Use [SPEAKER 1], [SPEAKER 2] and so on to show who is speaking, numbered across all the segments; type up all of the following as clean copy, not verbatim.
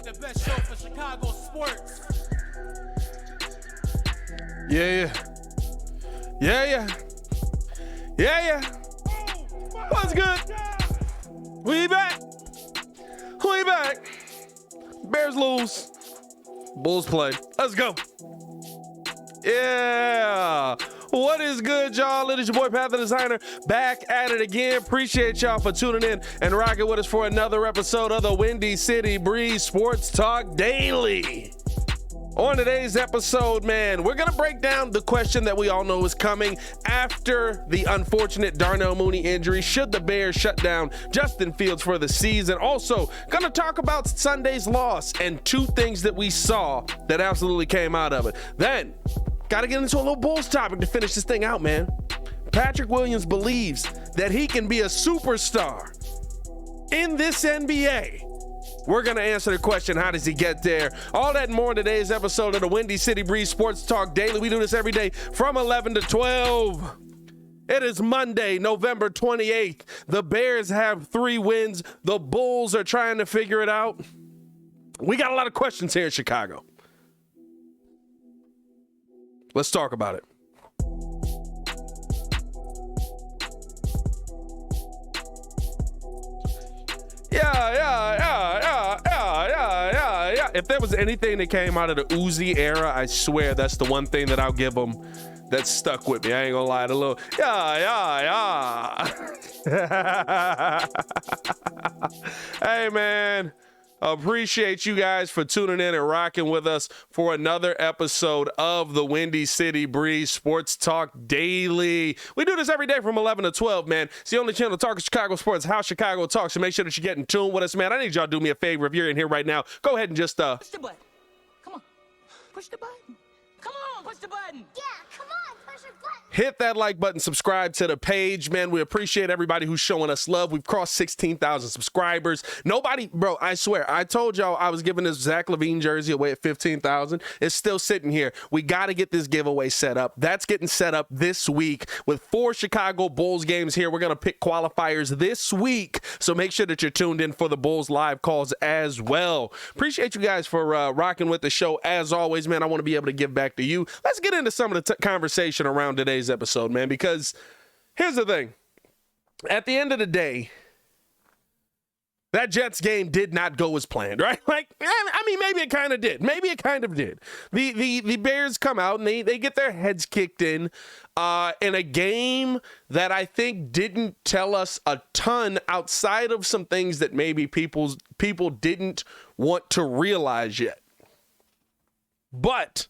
[SPEAKER 1] The best show for Chicago sports.
[SPEAKER 2] Yeah. What's good? We back. Bears lose. Bulls play. Let's go. Yeah. What is good, y'all? It is your boy, Pat the Designer, back at it again. Appreciate y'all for tuning in and rocking with us for another episode of the Windy City Breeze Sports Talk Daily. On today's episode, man, we're going to break down the question that we all know is coming after the unfortunate Darnell Mooney injury. Should the Bears shut down Justin Fields for the season? Also, going to talk about Sunday's loss and two things that we saw that absolutely came out of it. Then, got to get into a little Bulls topic to finish this thing out, man. Patrick Williams believes that he can be a superstar in this NBA. We're going to answer the question, how does he get there? All that and more in today's episode of the Windy City Breeze Sports Talk Daily. We do this every day from 11 to 12. It is Monday, November 28th. The Bears have 3 wins. The Bulls are trying to figure it out. We got a lot of questions here in Chicago. Let's talk about it. Yeah. If there was anything that came out of the Uzi era, I swear that's the one thing that I'll give them that stuck with me. I ain't gonna lie, the little Hey, man. Appreciate you guys for tuning in and rocking with us for another episode of the Windy City Breeze Sports Talk Daily. We do this every day from 11 to 12, man. It's the only channel talking Chicago sports, how Chicago talks. So make sure that you get in tune with us, man. I need y'all to do me a favor. If you're in here right now, go ahead and just
[SPEAKER 1] Push the button. Come on. Push the button. Come on, push the button.
[SPEAKER 3] Yeah, come on, push your button.
[SPEAKER 2] hit that like button, subscribe to the page, man. We appreciate everybody who's showing us love. We've crossed 16,000 subscribers. Nobody, bro, I swear, I told y'all I was giving this Zach LaVine jersey away at 15,000. It's still sitting here. We got to get this giveaway set up. That's getting set up this week with 4 Chicago Bulls games here. We're going to pick qualifiers this week, so make sure that you're tuned in for the Bulls live calls as well. Appreciate you guys for rocking with the show. As always, man, I want to be able to give back to you. Let's get into some of the conversation around today's episode, man, because here's the thing. At the end of the day, that Jets game did not go as planned, right? Like, I mean, maybe it kind of did. Maybe it kind of did. The Bears come out and they get their heads kicked in a game that I think didn't tell us a ton outside of some things that maybe people didn't want to realize yet. But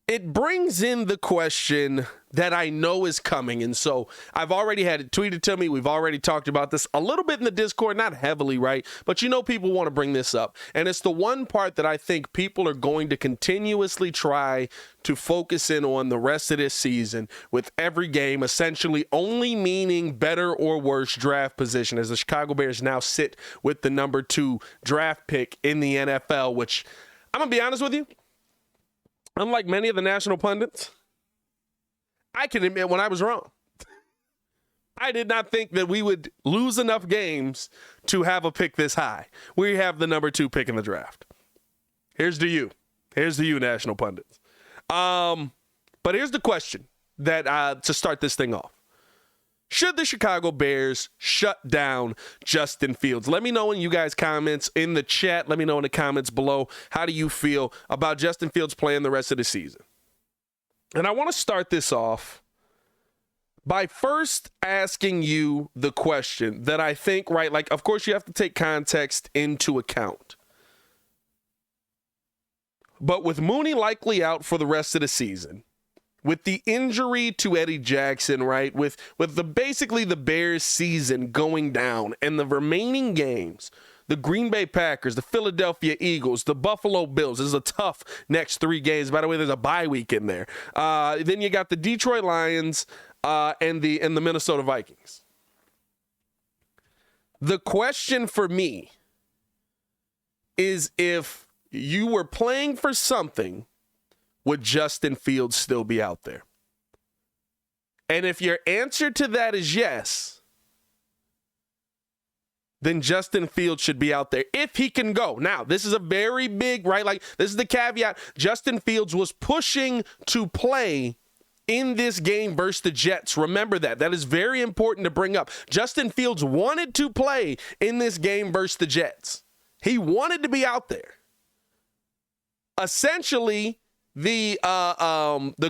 [SPEAKER 2] it brings in the question that I know is coming. And so I've already had it tweeted to me. We've already talked about this a little bit in the Discord, not heavily, right? But you know, people want to bring this up. And it's the one part that I think people are going to continuously try to focus in on the rest of this season, with every game essentially only meaning better or worse draft position, as the Chicago Bears now sit with the number 2 draft pick in the NFL, which I'm going to be honest with you. Unlike many of the national pundits, I can admit when I was wrong. I did not think that we would lose enough games to have a pick this high. We have the number 2 pick in the draft. Here's to you. Here's to you, national pundits. But here's the question that to start this thing off. Should the Chicago Bears shut down Justin Fields? Let me know in you guys' comments in the chat. Let me know in the comments below. How do you feel about Justin Fields playing the rest of the season? And I want to start this off by first asking you the question that I think, right, like, of course you have to take context into account. But with Mooney likely out for the rest of the season, with the injury to Eddie Jackson, right, with basically the Bears season going down and the remaining games, the Green Bay Packers, the Philadelphia Eagles, the Buffalo Bills. This is a tough next 3 games. By the way, there's a bye week in there. Then you got the Detroit Lions and the Minnesota Vikings. The question for me is, if you were playing for something, would Justin Fields still be out there? And if your answer to that is yes, then Justin Fields should be out there if he can go. Now, this is a very big, right? Like, this is the caveat. Justin Fields was pushing to play in this game versus the Jets. Remember that. That is very important to bring up. Justin Fields wanted to play in this game versus the Jets. He wanted to be out there. Essentially, the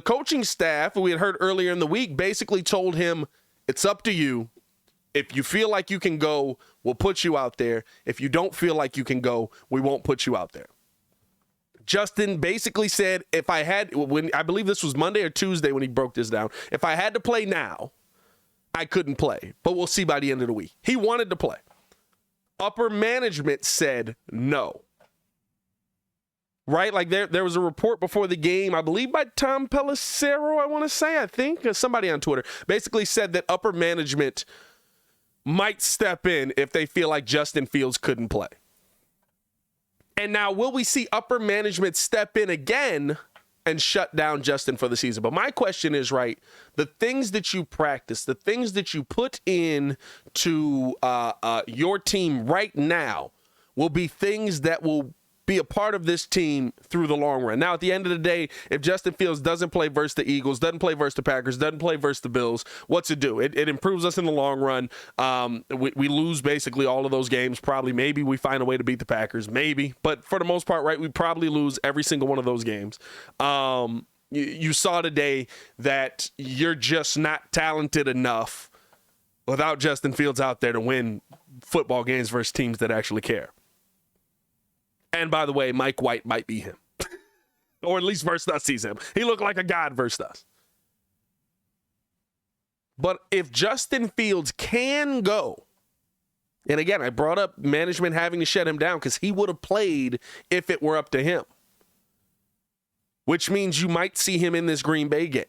[SPEAKER 2] coaching staff, we had heard earlier in the week, basically told him, it's up to you. If you feel like you can go, we'll put you out there. If you don't feel like you can go, we won't put you out there. Justin basically said, if I had, when I believe this was Monday or Tuesday when he broke this down, if I had to play now, I couldn't play, but we'll see by the end of the week. He wanted to play. Upper management said no. Right? Like there was a report before the game, I believe by Tom Pelissero, I think, somebody on Twitter, basically said that upper management might step in if they feel like Justin Fields couldn't play. And now, will we see upper management step in again and shut down Justin for the season? But my question is, right, the things that you practice, the things that you put in to your team right now will be things that will be a part of this team through the long run. Now, at the end of the day, if Justin Fields doesn't play versus the Eagles, doesn't play versus the Packers, doesn't play versus the Bills, what's it do? It improves us in the long run. We lose basically all of those games. Probably, maybe we find a way to beat the Packers. Maybe. But for the most part, right, we probably lose every single one of those games. You saw today that you're just not talented enough without Justin Fields out there to win football games versus teams that actually care. And by the way, Mike White might be him. Or at least versus us, he's him. He looked like a god versus us. But if Justin Fields can go, and again, I brought up management having to shut him down because he would have played if it were up to him. Which means you might see him in this Green Bay game.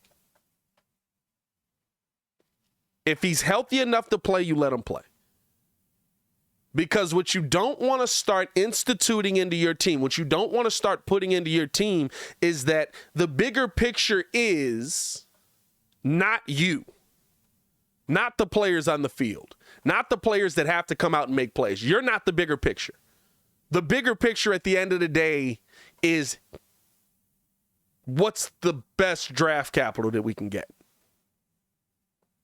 [SPEAKER 2] If he's healthy enough to play, you let him play. Because what you don't want to start instituting into your team, what you don't want to start putting into your team is that the bigger picture is not you, not the players on the field, not the players that have to come out and make plays. You're not the bigger picture. The bigger picture at the end of the day is what's the best draft capital that we can get?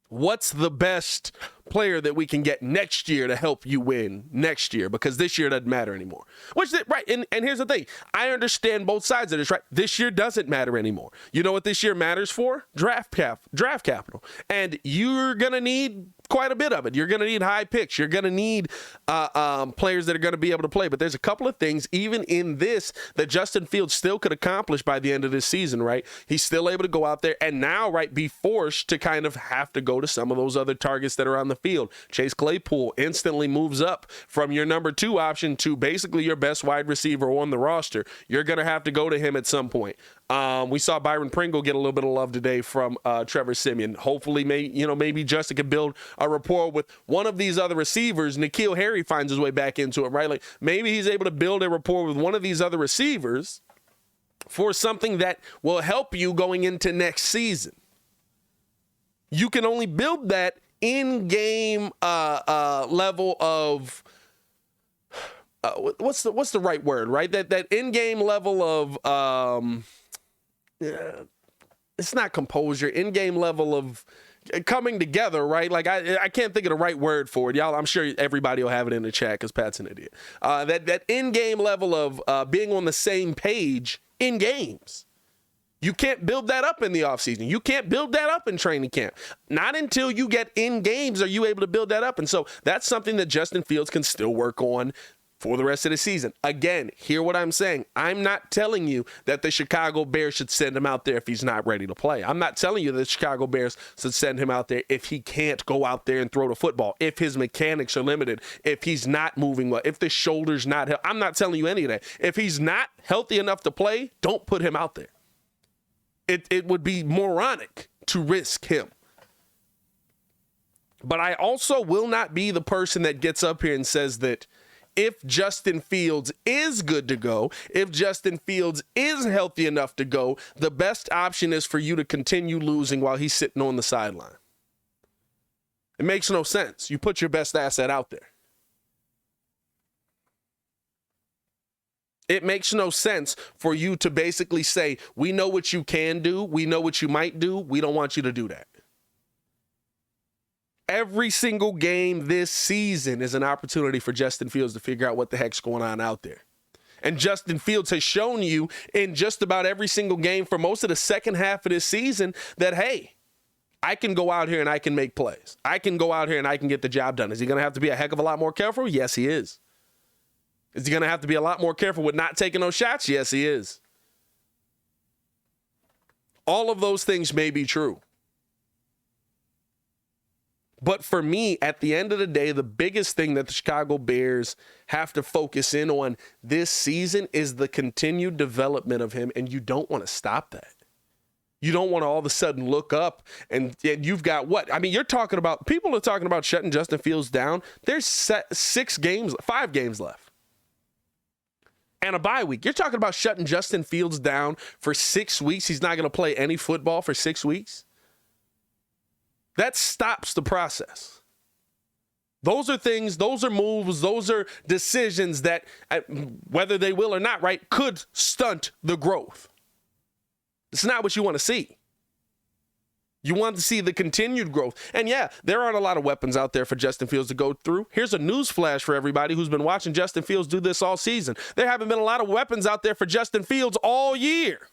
[SPEAKER 2] What's the best player that we can get next year to help you win next year? Because this year doesn't matter anymore. Right, and here's the thing. I understand both sides of this, right? This year doesn't matter anymore. You know what this year matters for? Draft capital. And you're going to need quite a bit of it. You're going to need high picks. You're going to need players that are going to be able to play. But there's a couple of things, even in this, that Justin Fields still could accomplish by the end of this season, right? He's still able to go out there and now, right, be forced to kind of have to go to some of those other targets that are on the field. Chase Claypool instantly moves up from your number 2 option to basically your best wide receiver on the roster. You're going to have to go to him at some point. We saw Byron Pringle get a little bit of love today from Trevor Siemian. Hopefully, maybe Justin can build a rapport with one of these other receivers. N'Keal Harry finds his way back into it, right? Like maybe he's able to build a rapport with one of these other receivers for something that will help you going into next season. You can only build that in-game level of what's the right word, right? That in-game level of it's not composure, in-game level of coming together, right? Like I can't think of the right word for it. Y'all, I'm sure everybody will have it in the chat because Pat's an idiot. That in-game level of being on the same page in games. You can't build that up in the offseason. You can't build that up in training camp. Not until you get in games are you able to build that up. And so that's something that Justin Fields can still work on for the rest of the season. Again, hear what I'm saying. I'm not telling you that the Chicago Bears should send him out there if he's not ready to play. I'm not telling you that the Chicago Bears should send him out there if he can't go out there and throw the football, if his mechanics are limited, if he's not moving well, if the shoulder's not healthy. I'm not telling you any of that. If he's not healthy enough to play, don't put him out there. It would be moronic to risk him. But I also will not be the person that gets up here and says that if Justin Fields is good to go, if Justin Fields is healthy enough to go, the best option is for you to continue losing while he's sitting on the sideline. It makes no sense. You put your best asset out there. It makes no sense for you to basically say, we know what you can do. We know what you might do. We don't want you to do that. Every single game this season is an opportunity for Justin Fields to figure out what the heck's going on out there. And Justin Fields has shown you in just about every single game for most of the second half of this season that, hey, I can go out here and I can make plays. I can go out here and I can get the job done. Is he going to have to be a heck of a lot more careful? Yes, he is. Is he going to have to be a lot more careful with not taking those shots? Yes, he is. All of those things may be true. But for me, at the end of the day, the biggest thing that the Chicago Bears have to focus in on this season is the continued development of him, and you don't want to stop that. You don't want to all of a sudden look up and you've got what? I mean, people are talking about shutting Justin Fields down. There's 5 games left. And a bye week. You're talking about shutting Justin Fields down for 6 weeks. He's not going to play any football for 6 weeks. That stops the process. Those are things, those are moves, those are decisions that, whether they will or not, right, could stunt the growth. It's not what you want to see. You want to see the continued growth. And yeah, there aren't a lot of weapons out there for Justin Fields to go through. Here's a news flash for everybody who's been watching Justin Fields do this all season. There haven't been a lot of weapons out there for Justin Fields all year.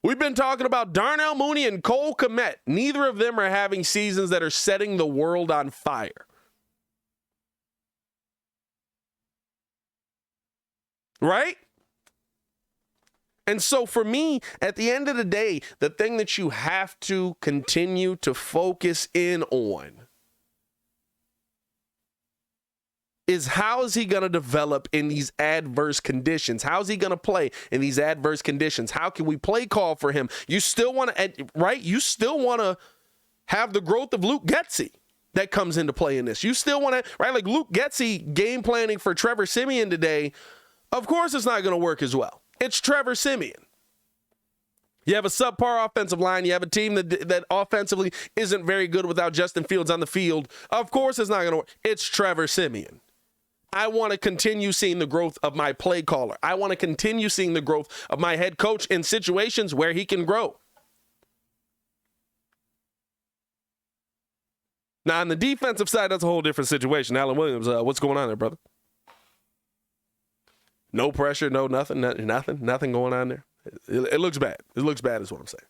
[SPEAKER 2] We've been talking about Darnell Mooney and Cole Kmet. Neither of them are having seasons that are setting the world on fire. Right? And so for me, at the end of the day, the thing that you have to continue to focus in on is how is he going to develop in these adverse conditions? How is he going to play in these adverse conditions? How can we play call for him? You still want to, right? You still want to have the growth of Luke Getsy that comes into play in this. You still want to, right? Like Luke Getsy game planning for Trevor Siemian today. Of course, it's not going to work as well. It's Trevor Siemian. You have a subpar offensive line. You have a team that offensively isn't very good without Justin Fields on the field. Of course, it's not going to work. It's Trevor Siemian. I want to continue seeing the growth of my play caller. I want to continue seeing the growth of my head coach in situations where he can grow. Now, on the defensive side, that's a whole different situation. Alan Williams, what's going on there, brother? No pressure, no nothing going on there. It looks bad. It looks bad is what I'm saying.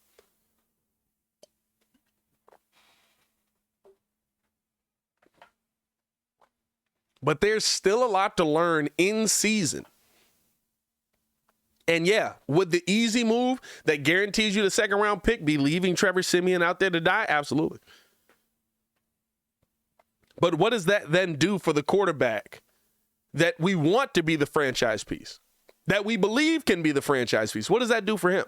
[SPEAKER 2] But there's still a lot to learn in season. And yeah, would the easy move that guarantees you the second round pick be leaving Trevor Siemian out there to die? Absolutely. But what does that then do for the quarterback that we want to be the franchise piece, that we believe can be the franchise piece? What does that do for him?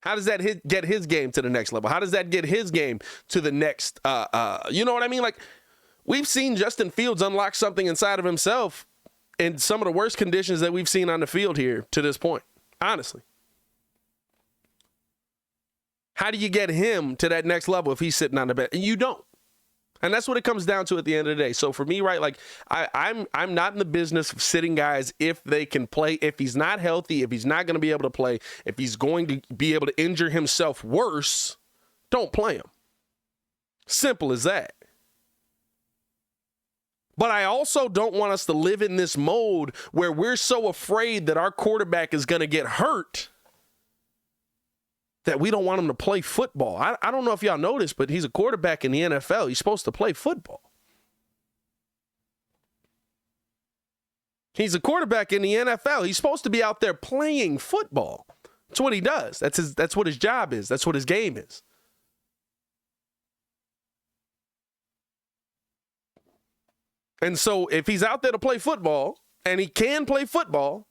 [SPEAKER 2] How does that get his game to the next level? How does that get his game to the next, you know what I mean? Like, we've seen Justin Fields unlock something inside of himself in some of the worst conditions that we've seen on the field here to this point, honestly. How do you get him to that next level if he's sitting on the bench? And you don't. And that's what it comes down to at the end of the day. So for me, right, like I'm not in the business of sitting guys if they can play. If he's not healthy, if he's not going to be able to play, if he's going to be able to injure himself worse, don't play him. Simple as that. But I also don't want us to live in this mode where we're so afraid that our quarterback is going to get hurt that we don't want him to play football. I don't know if y'all noticed, but he's a quarterback in the NFL. He's supposed to play football. He's a quarterback in the NFL. He's supposed to be out there playing football. That's what he does. That's what his job is. That's what his game is. And so if he's out there to play football, and he can play football,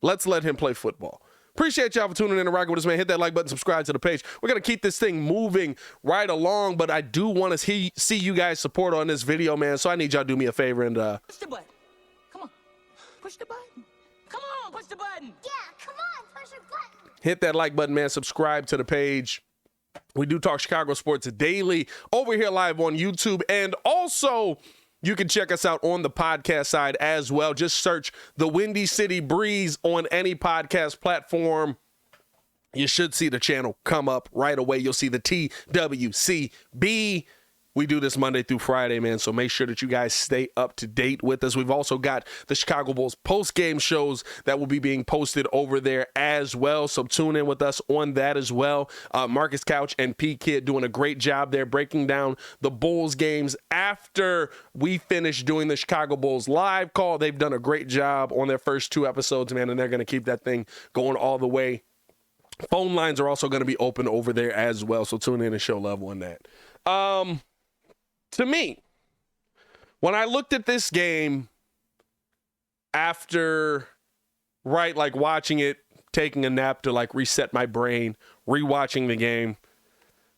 [SPEAKER 2] let's let him play football. Appreciate y'all for tuning in and rocking with us, man. Hit that like button, subscribe to the page. We're going to keep this thing moving right along, but I do want to see you guys support on this video, man. So I need y'all to do me a favor and
[SPEAKER 1] push the button. Come on. Push the button. Come on, push the button.
[SPEAKER 3] Yeah, come on, push your button.
[SPEAKER 2] hit that like button, man. Subscribe to the page. We do talk Chicago sports daily over here live on YouTube. And also, You can check us out on the podcast side as well. Just search the Windy City Breeze on any podcast platform. You should see the channel come up right away. You'll see the TWCB. We do this Monday through Friday, man, so make sure that you guys stay up to date with us. We've also got the Chicago Bulls post-game shows that will be being posted over there as well, so tune in with us on that as well. Marcus Couch and P-Kid doing a great job there breaking down the Bulls games after we finish doing the Chicago Bulls live call. They've done a great job on their first 2 episodes, man, and they're going to keep that thing going all the way. Phone lines are also going to be open over there as well, so tune in and show love on that. To me, when I looked at this game after, like watching it, taking a nap to like reset my brain, rewatching the game,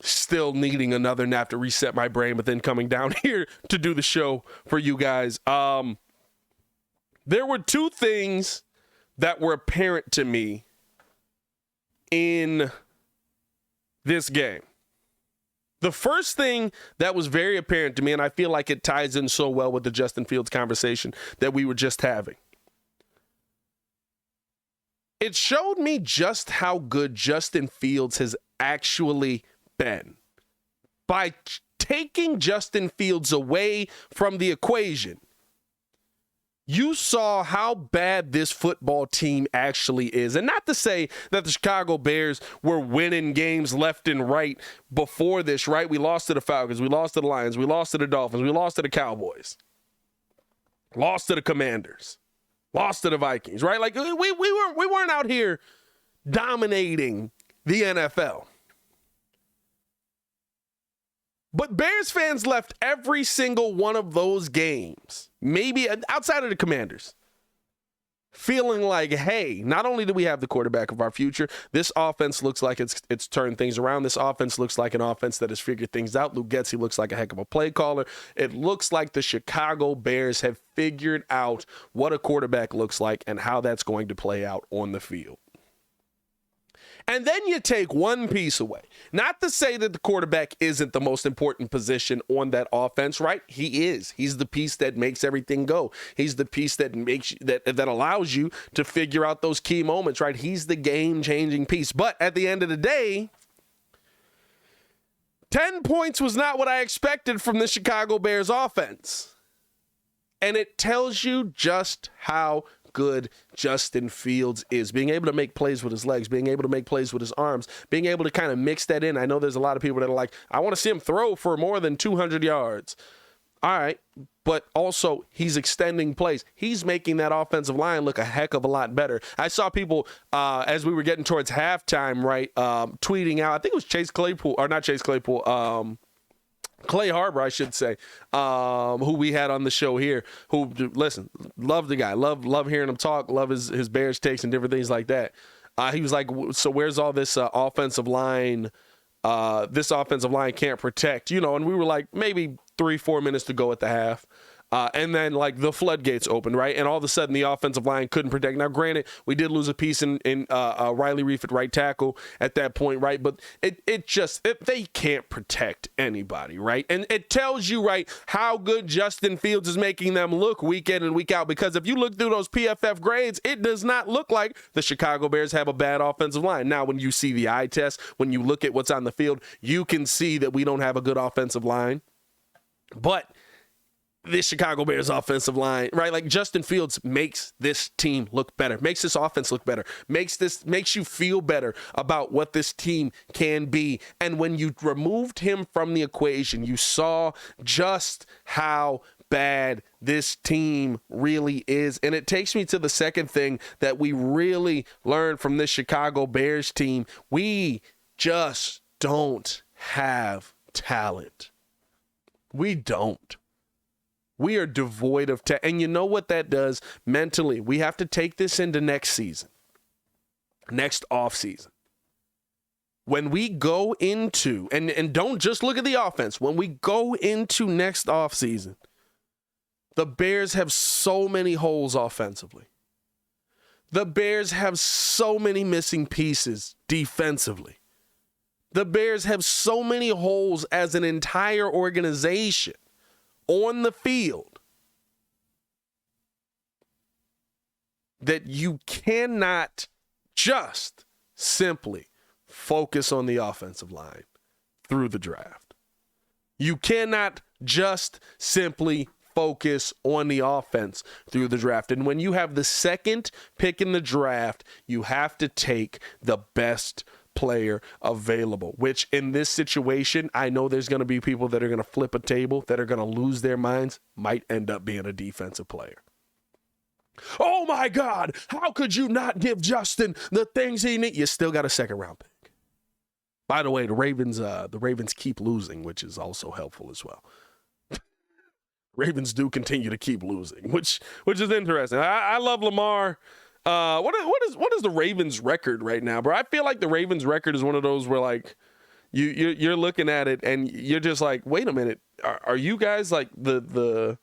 [SPEAKER 2] still needing another nap to reset my brain, but then coming down here to do the show for you guys. There were 2 things that were apparent to me in this game. The first thing that was very apparent to me, and I feel like it ties in so well with the Justin Fields conversation that we were just having, it showed me just how good Justin Fields has actually been. By taking Justin Fields away from the equation, you saw how bad this football team actually is. And not to say that the Chicago Bears were winning games left and right before this, right? We lost to the Falcons. We lost to the Lions. We lost to the Dolphins. We lost to the Cowboys. Lost to the Commanders. Lost to the Vikings, right? Like, we weren't out here dominating the NFL. But Bears fans left every single one of those games, maybe outside of the Commanders, feeling like, hey, not only do we have the quarterback of our future, this offense looks like it's turned things around. This offense looks like an offense that has figured things out. Luke Getsy looks like a heck of a play caller. It looks like the Chicago Bears have figured out what a quarterback looks like and how that's going to play out on the field. And then you take one piece away. Not to say that the quarterback isn't the most important position on that offense, right? He is. He's the piece that makes everything go. He's the piece that makes that allows you to figure out those key moments, right? He's the game-changing piece. But at the end of the day, 10 points was not what I expected from the Chicago Bears offense. And it tells you just how good Justin Fields is. Being able to make plays with his legs, being able to make plays with his arms, being able to kind of mix that in. I know there's a lot of people that are like, I want to see him throw for more than 200 yards. All right, but also he's extending plays. He's making that offensive line look a heck of a lot better. I saw people as we were getting towards halftime, right, tweeting out, I think it was Clay Harbor, I should say, who we had on the show here, who, listen, love the guy, love hearing him talk, love his Bears takes and different things like that. He was like, so where's all this offensive line? This offensive line can't protect, and we were like maybe 3-4 minutes to go at the half. And then, like, the floodgates opened, right? And all of a sudden, the offensive line couldn't protect. Now, granted, we did lose a piece in Riley Reif at right tackle at that point, right? But they can't protect anybody, right? And it tells you, right, how good Justin Fields is making them look week in and week out. Because if you look through those PFF grades, it does not look like the Chicago Bears have a bad offensive line. Now, when you see the eye test, when you look at what's on the field, you can see that we don't have a good offensive line. But this Chicago Bears offensive line, right? Like, Justin Fields makes this team look better, makes this offense look better, makes you feel better about what this team can be. And when you removed him from the equation, you saw just how bad this team really is. And it takes me to the second thing that we really learned from this Chicago Bears team. We just don't have talent. We don't. We are devoid of talent. And you know what that does mentally? We have to take this into next season, next offseason. When we go into, and don't just look at the offense, when we go into next offseason, the Bears have so many holes offensively. The Bears have so many missing pieces defensively. The Bears have so many holes as an entire organization on the field that you cannot just simply focus on the offensive line through the draft. You cannot just simply focus on the offense through the draft. And when you have the second pick in the draft, you have to take the best player available, which in this situation, I know there's going to be people that are going to flip a table, that are going to lose their minds, might end up being a defensive player. Oh my God, how could you not give Justin the things he needs? You still got a second round pick. By the way, the Ravens keep losing, which is also helpful as well. Ravens do continue to keep losing, which is interesting. I love Lamar. What is the Ravens record right now, bro? I feel like the Ravens record is one of those where like you're looking at it and you're just like, wait a minute, are you guys like the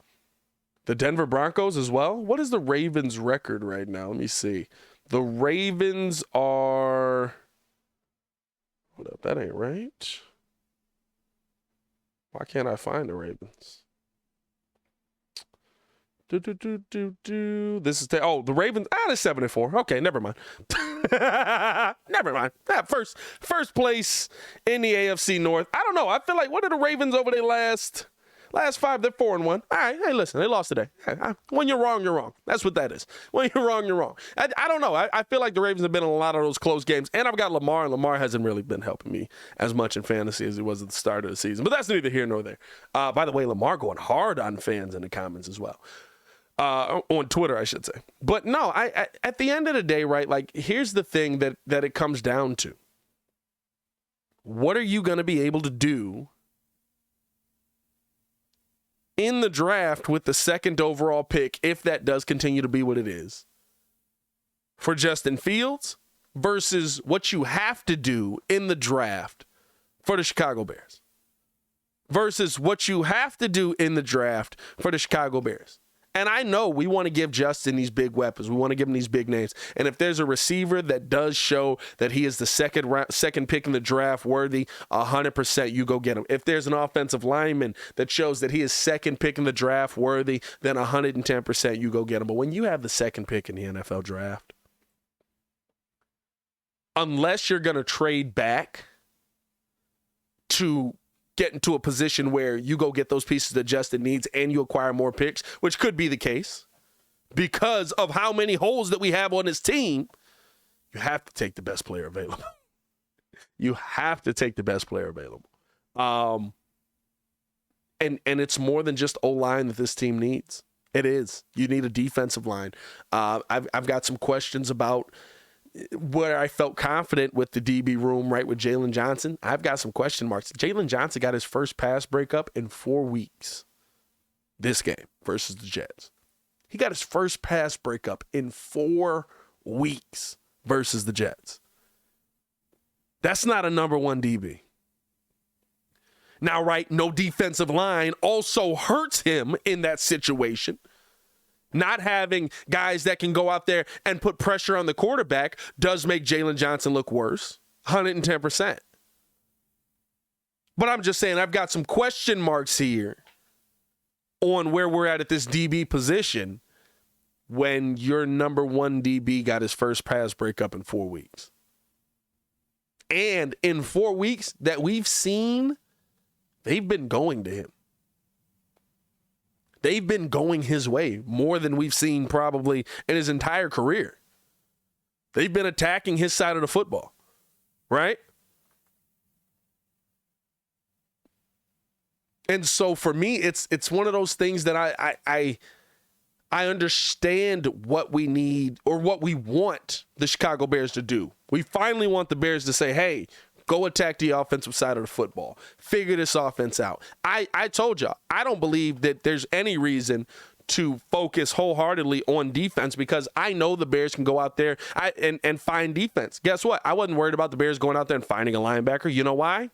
[SPEAKER 2] Denver Broncos as well? What is the Ravens record right now? Let me see. The Ravens are. Hold up, that ain't right. Why can't I find the Ravens? This is the Ravens. They're 7-4. Okay, never mind. Never mind. First place in the AFC North. I don't know. I feel like what are the Ravens over their last 5? They're 4-1. All right. Hey, listen, they lost today. When you're wrong, you're wrong. That's what that is. When you're wrong, you're wrong. I don't know. I feel like the Ravens have been in a lot of those close games, and I've got Lamar, and Lamar hasn't really been helping me as much in fantasy as he was at the start of the season. But that's neither here nor there. By the way, Lamar going hard on fans in the comments as well. On Twitter, I should say. But no, I at the end of the day, right, like, here's the thing that it comes down to. What are you going to be able to do in the draft with the second overall pick, if that does continue to be what it is, for Justin Fields versus what you have to do in the draft for the Chicago Bears versus what you have to do in the draft for the Chicago Bears? And I know we want to give Justin these big weapons. We want to give him these big names. And if there's a receiver that does show that he is the second pick in the draft worthy, 100% you go get him. If there's an offensive lineman that shows that he is second pick in the draft worthy, then 110% you go get him. But when you have the second pick in the NFL draft, unless you're going to trade back to get into a position where you go get those pieces that Justin needs and you acquire more picks, which could be the case because of how many holes that we have on this team, you have to take the best player available. You have to take the best player available. And it's more than just O-line that this team needs. It is. You need a defensive line. I've got some questions about where I felt confident with the DB room, right, with Jalen Johnson. I've got some question marks. Jalen Johnson got his first pass breakup in 4 weeks this game versus the Jets. He got his first pass breakup in 4 weeks versus the Jets. That's not a number one DB. Now, right, no defensive line also hurts him in that situation. Not having guys that can go out there and put pressure on the quarterback does make Jalen Johnson look worse, 110%. But I'm just saying I've got some question marks here on where we're at this DB position when your number one DB got his first pass breakup in 4 weeks. And in 4 weeks that we've seen, they've been going to him. They've been going his way more than we've seen probably in his entire career. They've been attacking his side of the football, right? And so for me, it's one of those things that I understand what we need or what we want the Chicago Bears to do. We finally want the Bears to say, hey, go attack the offensive side of the football. Figure this offense out. I told y'all, I don't believe that there's any reason to focus wholeheartedly on defense because I know the Bears can go out there and find defense. Guess what? I wasn't worried about the Bears going out there and finding a linebacker. You know why?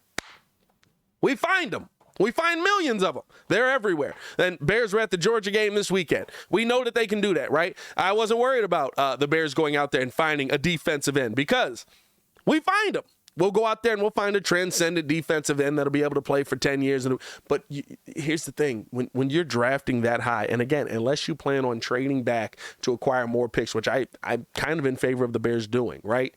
[SPEAKER 2] We find them. We find millions of them. They're everywhere. And Bears were at the Georgia game this weekend. We know that they can do that, right? I wasn't worried about the Bears going out there and finding a defensive end because we find them. We'll go out there and we'll find a transcendent defensive end that'll be able to play for 10 years. But here's the thing. When you're drafting that high, and again, unless you plan on trading back to acquire more picks, which I'm kind of in favor of the Bears doing, right?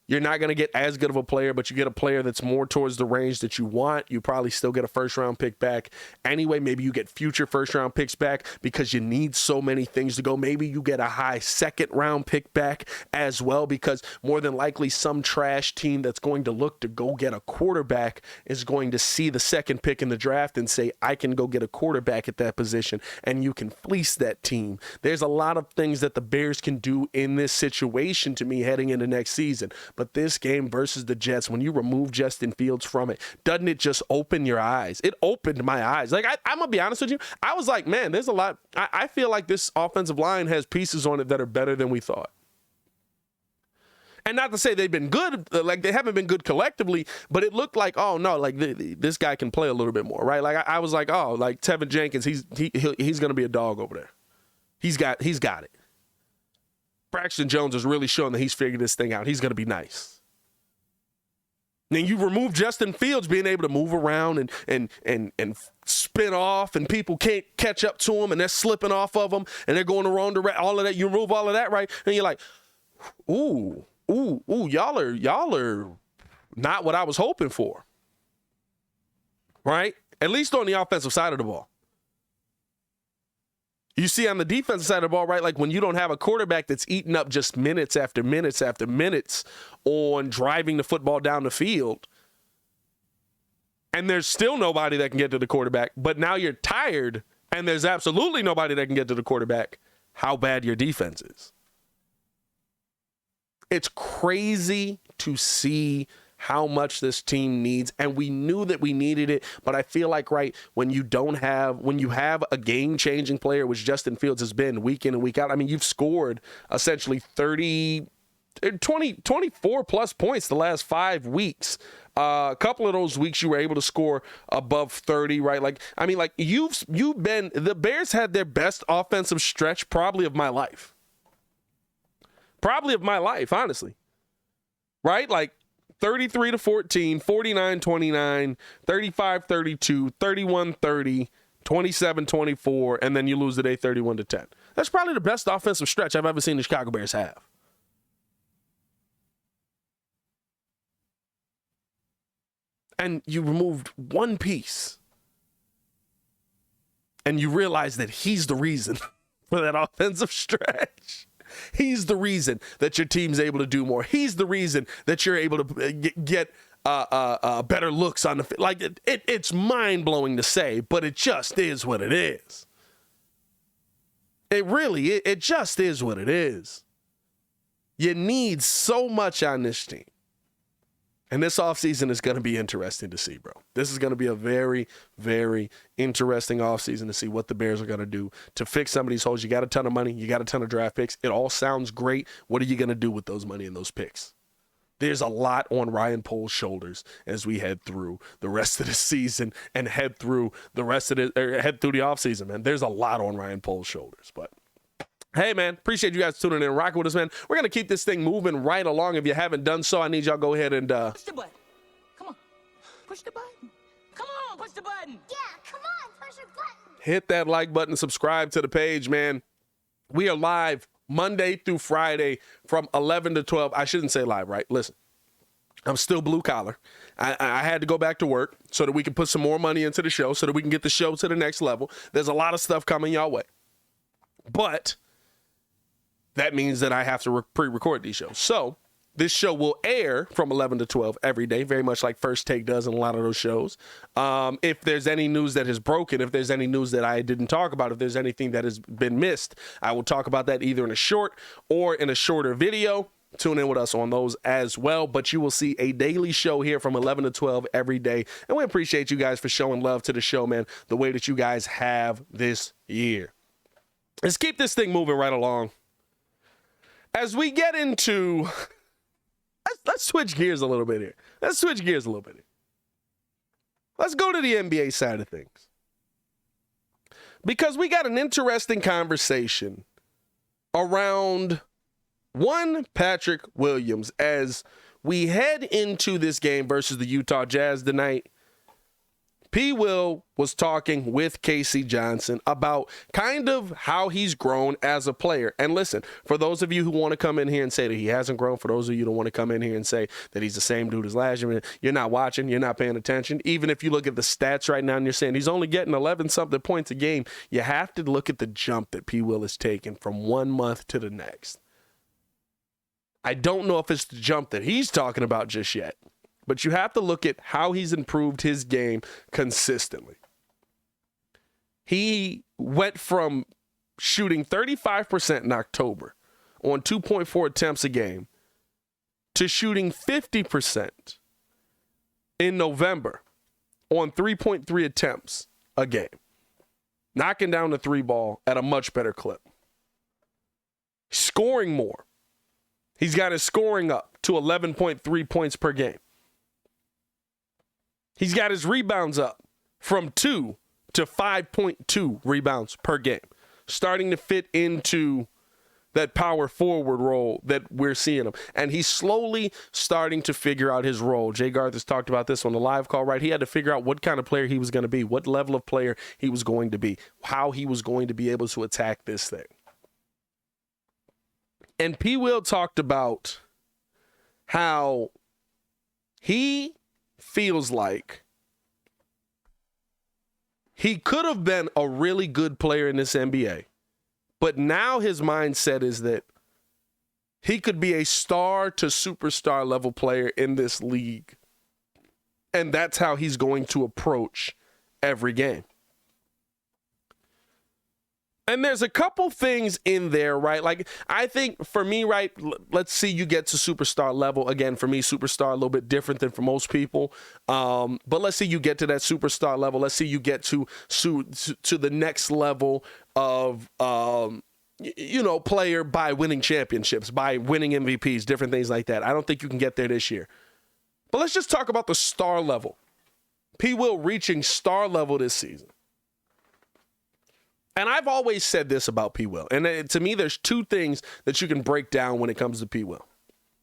[SPEAKER 2] You're not going to get as good of a player, but you get a player that's more towards the range that you want. You probably still get a first-round pick back. Anyway, maybe you get future first-round picks back because you need so many things to go. Maybe you get a high second-round pick back as well because more than likely some trash team that's going to look to go get a quarterback is going to see the second pick in the draft and say, I can go get a quarterback at that position, and you can fleece that team. There's a lot of things that the Bears can do in this situation to me heading into next season. But this game versus the Jets, when you remove Justin Fields from it, doesn't it just open your eyes? It opened my eyes. Like, I'm going to be honest with you. I was like, man, there's a lot. I feel like this offensive line has pieces on it that are better than we thought. And not to say they've been good, like they haven't been good collectively, but it looked like, oh, no, like this guy can play a little bit more, right? Like I was like, oh, like Tevin Jenkins, he's going to be a dog over there. He's got it. Braxton Jones is really showing that he's figured this thing out. He's going to be nice. Then you remove Justin Fields being able to move around and spin off, and people can't catch up to him, and they're slipping off of him, and they're going the wrong direction. All of that, you remove all of that, right? And you're like, ooh, y'all are not what I was hoping for, right? At least on the offensive side of the ball. You see on the defensive side of the ball, right, like when you don't have a quarterback that's eating up just minutes after minutes after minutes on driving the football down the field, and there's still nobody that can get to the quarterback, but now you're tired and there's absolutely nobody that can get to the quarterback, how bad your defense is. It's crazy to see how much this team needs, and we knew that we needed it, but I feel like, right, when you have a game-changing player, which Justin Fields has been week in and week out, I mean, you've scored essentially 24-plus points the last 5 weeks. A couple of those weeks you were able to score above 30, right? Like, I mean, like, the Bears had their best offensive stretch probably of my life. Probably of my life, honestly. Right? Like, 33-14, 49-29, 35-32, 31-30, 27-24, and then you lose today 31-10. That's probably the best offensive stretch I've ever seen the Chicago Bears have. And you removed one piece, and you realize that he's the reason for that offensive stretch. He's the reason that your team's able to do more. He's the reason that you're able to get better looks on the field. Like, it's mind-blowing to say, but it just is what it is. It just is what it is. You need so much on this team. And this offseason is going to be interesting to see, bro. This is going to be a very, very interesting offseason to see what the Bears are going to do to fix some of these holes. You got a ton of money. You got a ton of draft picks. It all sounds great. What are you going to do with those money and those picks? There's a lot on Ryan Pohl's shoulders as we head through the rest of the season and head through the offseason, man. There's a lot on Ryan Pohl's shoulders, but hey, man, appreciate you guys tuning in and rocking with us, man. We're going to keep this thing moving right along. If you haven't done so, I need y'all go ahead and
[SPEAKER 1] push the button. Come on. Push the button. Come on, push the button.
[SPEAKER 3] Yeah, come on, push your button.
[SPEAKER 2] hit that like button, subscribe to the page, man. We are live Monday through Friday from 11 to 12. I shouldn't say live, right? Listen, I'm still blue collar. I had to go back to work so that we can put some more money into the show, so that we can get the show to the next level. There's a lot of stuff coming y'all way. But that means that I have to pre-record these shows. So this show will air from 11 to 12 every day, very much like First Take does in a lot of those shows. If there's any news that has broken, if there's any news that I didn't talk about, if there's anything that has been missed, I will talk about that either in a short or in a shorter video. Tune in with us on those as well. But you will see a daily show here from 11 to 12 every day. And we appreciate you guys for showing love to the show, man, the way that you guys have this year. Let's keep this thing moving right along. As we get into... Let's switch gears a little bit here. Let's go to the NBA side of things. Because we got an interesting conversation around one Patrick Williams as we head into this game versus the Utah Jazz tonight, P. Will was talking with Casey Johnson about kind of how he's grown as a player. And listen, for those of you who want to come in here and say that he hasn't grown, for those of you who want to come in here and say that he's the same dude as last year, you're not watching, you're not paying attention. Even if you look at the stats right now and you're saying he's only getting 11-something points a game, you have to look at the jump that P. Will has taken from 1 month to the next. I don't know if it's the jump that he's talking about just yet, but you have to look at how he's improved his game consistently. He went from shooting 35% in October on 2.4 attempts a game to shooting 50% in November on 3.3 attempts a game, knocking down the three ball at a much better clip, scoring more. He's got his scoring up to 11.3 points per game. He's got his rebounds up from 2 to 5.2 rebounds per game, starting to fit into that power forward role that we're seeing him. And he's slowly starting to figure out his role. Jay Garth has talked about this on the live call, right? He had to figure out what kind of player he was going to be, what level of player he was going to be, how he was going to be able to attack this thing. And P. Will talked about how he feels like he could have been a really good player in this NBA, but now his mindset is that he could be a star to superstar level player in this league. And that's how he's going to approach every game. And there's a couple things in there, right? Like, I think for me, right, let's see you get to superstar level. Again, for me, superstar a little bit different than for most people. But let's see you get to that superstar level. Let's see you get to the next level of, player by winning championships, by winning MVPs, different things like that. I don't think you can get there this year. But let's just talk about the star level. P. Will reaching star level this season. And I've always said this about P. Will. And to me, there's two things that you can break down when it comes to P. Will.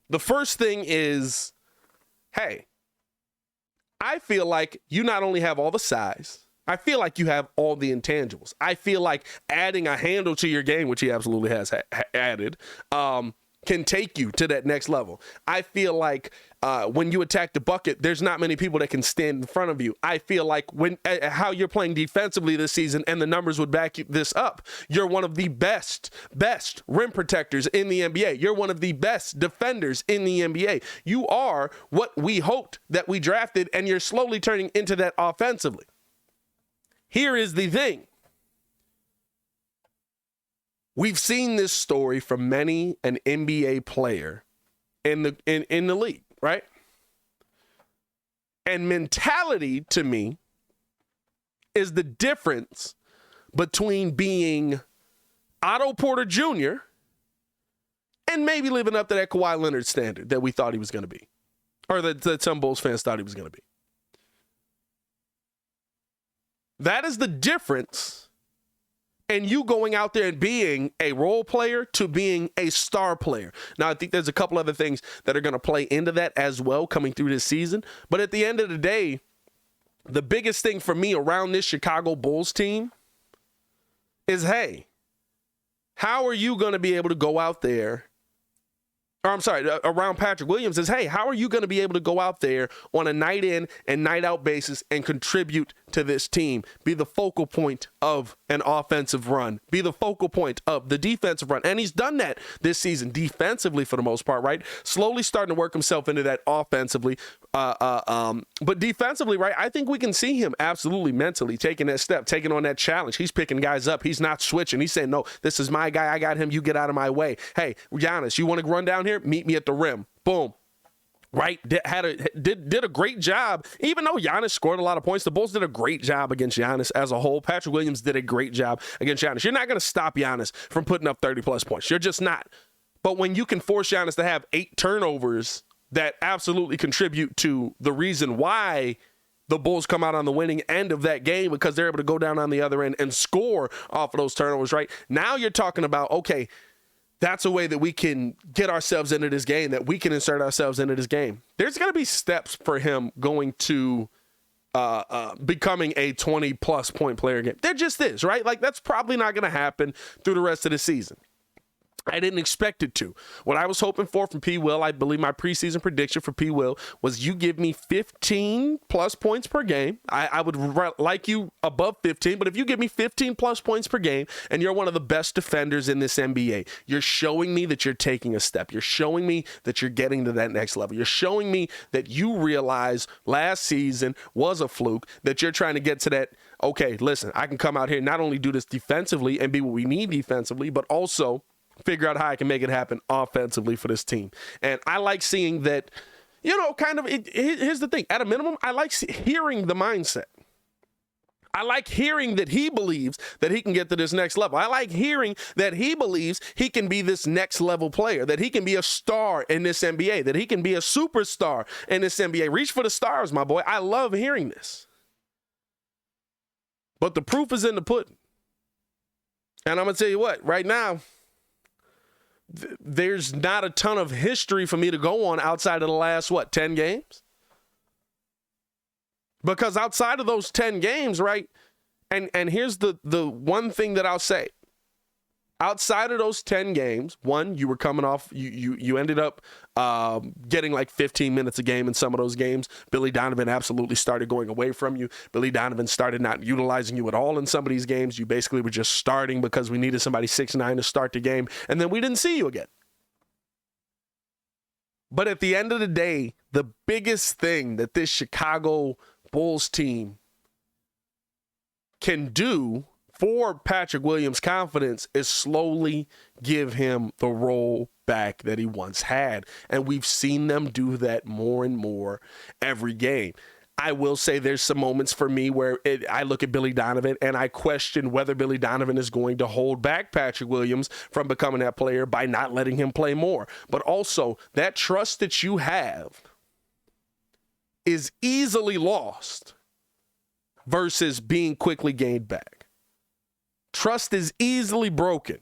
[SPEAKER 2] The first thing is, hey, I feel like you not only have all the size, I feel like you have all the intangibles. I feel like adding a handle to your game, which he absolutely has added, can take you to that next level. I feel like when you attack the bucket, there's not many people that can stand in front of you. I feel like when how you're playing defensively this season, and the numbers would back this up, you're one of the best rim protectors in the NBA. You're one of the best defenders in the NBA. You are what we hoped that we drafted, and you're slowly turning into that offensively. Here is the thing. We've seen this story from many an NBA player in the league, right? And mentality, to me, is the difference between being Otto Porter Jr. and maybe living up to that Kawhi Leonard standard that we thought he was going to be, or that some Bulls fans thought he was going to be. That is the difference. And you going out there and being a role player to being a star player. Now, I think there's a couple other things that are going to play into that as well coming through this season. But at the end of the day, the biggest thing for me around this Chicago Bulls team is, hey, how are you going to be able to go out there? Or I'm sorry, around Patrick Williams is, hey, how are you going to be able to go out there on a night in and night out basis and contribute to this team? Be the focal point of an offensive run. Be the focal point of the defensive run. And he's done that this season defensively for the most part, right? Slowly starting to work himself into that offensively. But defensively, right, I think we can see him absolutely mentally taking that step, taking on that challenge. He's picking guys up. He's not switching. He's saying, no, this is my guy. I got him. You get out of my way. Hey, Giannis, you want to run down here? Meet me at the rim. Boom. Right? Did a great job. Even though Giannis scored a lot of points, the Bulls did a great job against Giannis as a whole. Patrick Williams did a great job against Giannis. You're not going to stop Giannis from putting up 30-plus points. You're just not. But when you can force Giannis to have 8 turnovers that absolutely contribute to the reason why the Bulls come out on the winning end of that game, because they're able to go down on the other end and score off of those turnovers, right? Now you're talking about, okay, that's a way that we can get ourselves into this game, that we can insert ourselves into this game. There's going to be steps for him going to becoming a 20-plus point player again. There just is, right? Like, that's probably not going to happen through the rest of the season. I didn't expect it to. What I was hoping for from P. Will, I believe my preseason prediction for P. Will was you give me 15-plus points per game. I would like you above 15, but if you give me 15-plus points per game and you're one of the best defenders in this NBA, you're showing me that you're taking a step. You're showing me that you're getting to that next level. You're showing me that you realize last season was a fluke, that you're trying to get to that, okay, listen, I can come out here and not only do this defensively and be what we need defensively, but also figure out how I can make it happen offensively for this team. And I like seeing that, here's the thing. At a minimum, I like hearing the mindset. I like hearing that he believes that he can get to this next level. I like hearing that he believes he can be this next level player, that he can be a star in this NBA, that he can be a superstar in this NBA. Reach for the stars, my boy. I love hearing this. But the proof is in the pudding. And I'm going to tell you what, right now, there's not a ton of history for me to go on outside of the last, 10 games? Because outside of those 10 games, right, and here's the one thing that I'll say. Outside of those 10 games, one, you were coming off, you ended up getting like 15 minutes a game in some of those games. Billy Donovan absolutely started going away from you. Billy Donovan started not utilizing you at all in some of these games. You basically were just starting because we needed somebody 6'9" to start the game, and then we didn't see you again. But at the end of the day, the biggest thing that this Chicago Bulls team can do for Patrick Williams' confidence is slowly give him the role back that he once had. And we've seen them do that more and more every game. I will say there's some moments for me where I look at Billy Donovan and I question whether Billy Donovan is going to hold back Patrick Williams from becoming that player by not letting him play more. But also, that trust that you have is easily lost versus being quickly gained back. Trust is easily broken,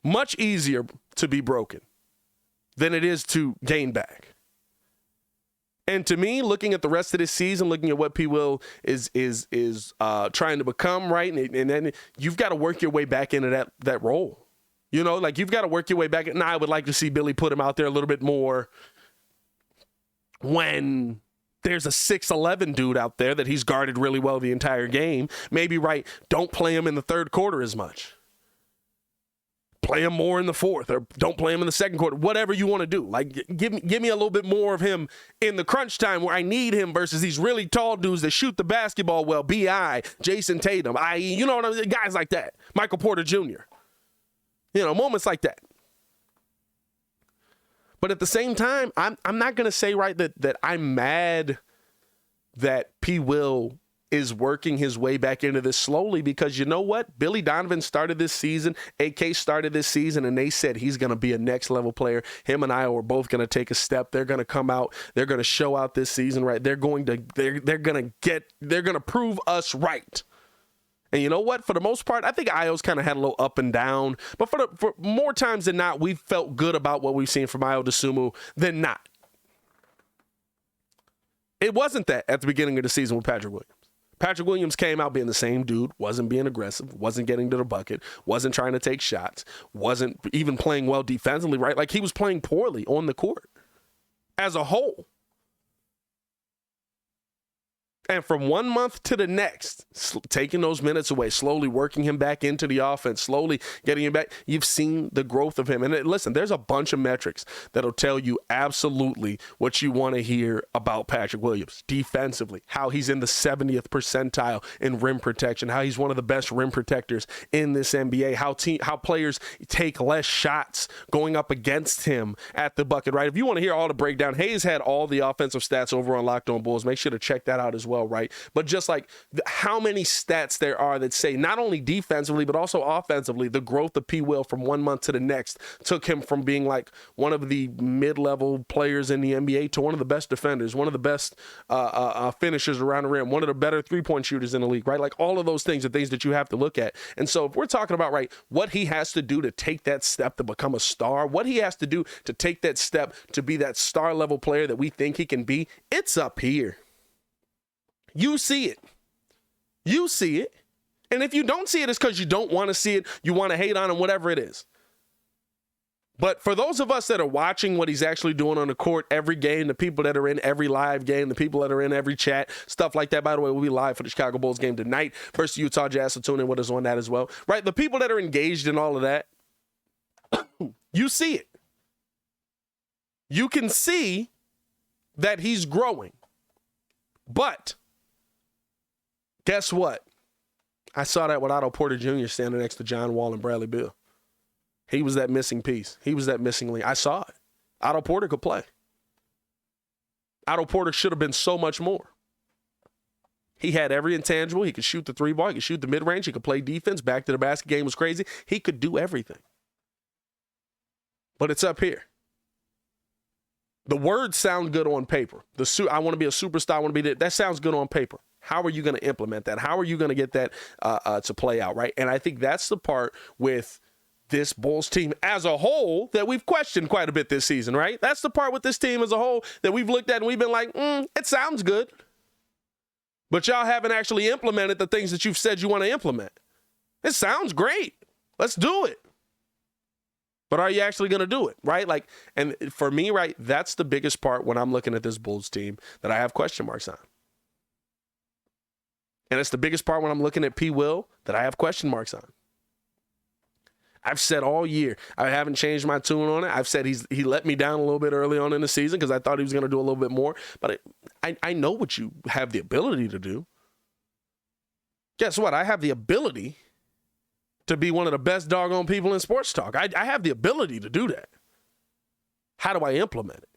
[SPEAKER 2] much easier to be broken than it is to gain back. And to me, looking at the rest of this season, looking at what P. Will is trying to become, right, and then you've got to work your way back into that role. You've got to work your way back. Now, I would like to see Billy put him out there a little bit more when there's a 6'11" dude out there that he's guarded really well the entire game. Maybe, right, don't play him in the third quarter as much. Play him more in the fourth, or don't play him in the second quarter. Whatever you want to do. Like, give me a little bit more of him in the crunch time where I need him versus these really tall dudes that shoot the basketball well. B.I., Jason Tatum, i.e., you know what I'm saying? Guys like that. Michael Porter Jr. Moments like that. But at the same time, I'm not going to say, right, that I'm mad that P. Will is working his way back into this slowly, because you know what? Billy Donovan started this season, AK started this season, and they said he's going to be a next level player. Him and I are both going to take a step. They're going to come out. They're going to show out this season, right? They're going to prove us right. And you know what? For the most part, I think Ayo's kind of had a little up and down. But for more times than not, we've felt good about what we've seen from Ayo Dosunmu than not. It wasn't that at the beginning of the season with Patrick Williams. Patrick Williams came out being the same dude, wasn't being aggressive, wasn't getting to the bucket, wasn't trying to take shots, wasn't even playing well defensively, right? Like, he was playing poorly on the court as a whole. And from one month to the next, taking those minutes away, slowly working him back into the offense, slowly getting him back, you've seen the growth of him. And listen, there's a bunch of metrics that'll tell you absolutely what you want to hear about Patrick Williams. Defensively, how he's in the 70th percentile in rim protection, how he's one of the best rim protectors in this NBA, how players take less shots going up against him at the bucket, right? If you want to hear all the breakdown, Hayes had all the offensive stats over on Locked On Bulls. Make sure to check that out as well. well, right? But just like how many stats there are that say not only defensively, but also offensively, the growth of Paypayl from 1 month to the next took him from being like one of the mid-level players in the NBA to one of the best defenders, one of the best finishers around the rim, one of the better three-point shooters in the league, right? Like all of those things are things that you have to look at. And so if we're talking about, right, what he has to do to take that step to become a star, what he has to do to take that step to be that star level player that we think he can be, it's up here. You see it. You see it. And if you don't see it, it's because you don't want to see it. You want to hate on him, whatever it is. But for those of us that are watching what he's actually doing on the court every game, the people that are in every live game, the people that are in every chat, stuff like that. By the way, we'll be live for the Chicago Bulls game tonight versus Utah Jazz, so tune in with us on that as well. Right? The people that are engaged in all of that, you see it. You can see that he's growing. But guess what? I saw that with Otto Porter Jr. standing next to John Wall and Bradley Beal. He was that missing piece. He was that missing link. I saw it. Otto Porter could play. Otto Porter should have been so much more. He had every intangible. He could shoot the three ball. He could shoot the mid-range. He could play defense. Back to the basket game was crazy. He could do everything. But it's up here. The words sound good on paper. I want to be a superstar. I want to be that sounds good on paper. How are you going to implement that? How are you going to get that to play out, right? And I think that's the part with this Bulls team as a whole that we've questioned quite a bit this season, right? That's the part with this team as a whole that we've looked at and we've been like, it sounds good. But y'all haven't actually implemented the things that you've said you want to implement. It sounds great. Let's do it. But are you actually going to do it, right? Like, and for me, right, that's the biggest part when I'm looking at this Bulls team that I have question marks on. And it's the biggest part when I'm looking at Paypayl that I have question marks on. I've said all year, I haven't changed my tune on it. I've said he let me down a little bit early on in the season because I thought he was going to do a little bit more. But I know what you have the ability to do. Guess what? I have the ability to be one of the best doggone people in sports talk. I have the ability to do that. How do I implement it?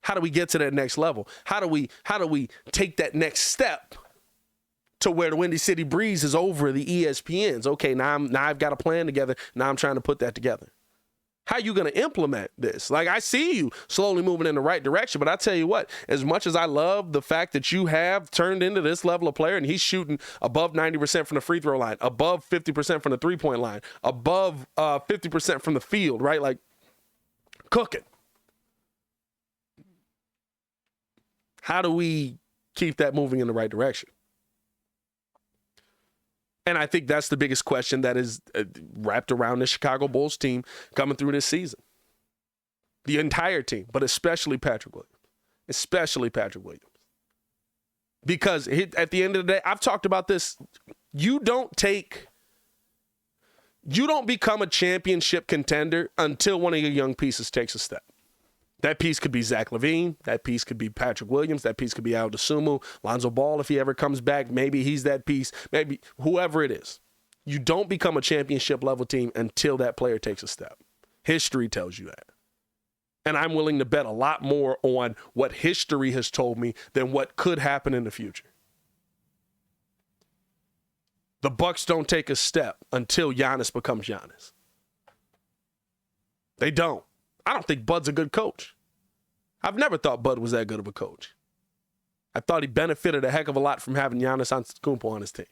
[SPEAKER 2] How do we get to that next level? How do we take that next step to where the Windy City Breeze is over the ESPNs? Okay, now I've got a plan together. Now I'm trying to put that together. How are you going to implement this? Like, I see you slowly moving in the right direction, but I tell you what, as much as I love the fact that you have turned into this level of player and he's shooting above 90% from the free throw line, above 50% from the three-point line, above 50% from the field, right? Like, cooking. How do we keep that moving in the right direction? And I think that's the biggest question that is wrapped around the Chicago Bulls team coming through this season. The entire team, but especially Patrick Williams. Especially Patrick Williams. Because at the end of the day, I've talked about this. You don't become a championship contender until one of your young pieces takes a step. That piece could be Zach LaVine. That piece could be Patrick Williams. That piece could be Al DeSumo. Lonzo Ball, if he ever comes back, maybe he's that piece. Maybe whoever it is. You don't become a championship level team until that player takes a step. History tells you that. And I'm willing to bet a lot more on what history has told me than what could happen in the future. The Bucks don't take a step until Giannis becomes Giannis. They don't. I don't think Bud's a good coach. I've never thought Bud was that good of a coach. I thought he benefited a heck of a lot from having Giannis Antetokounmpo on his team.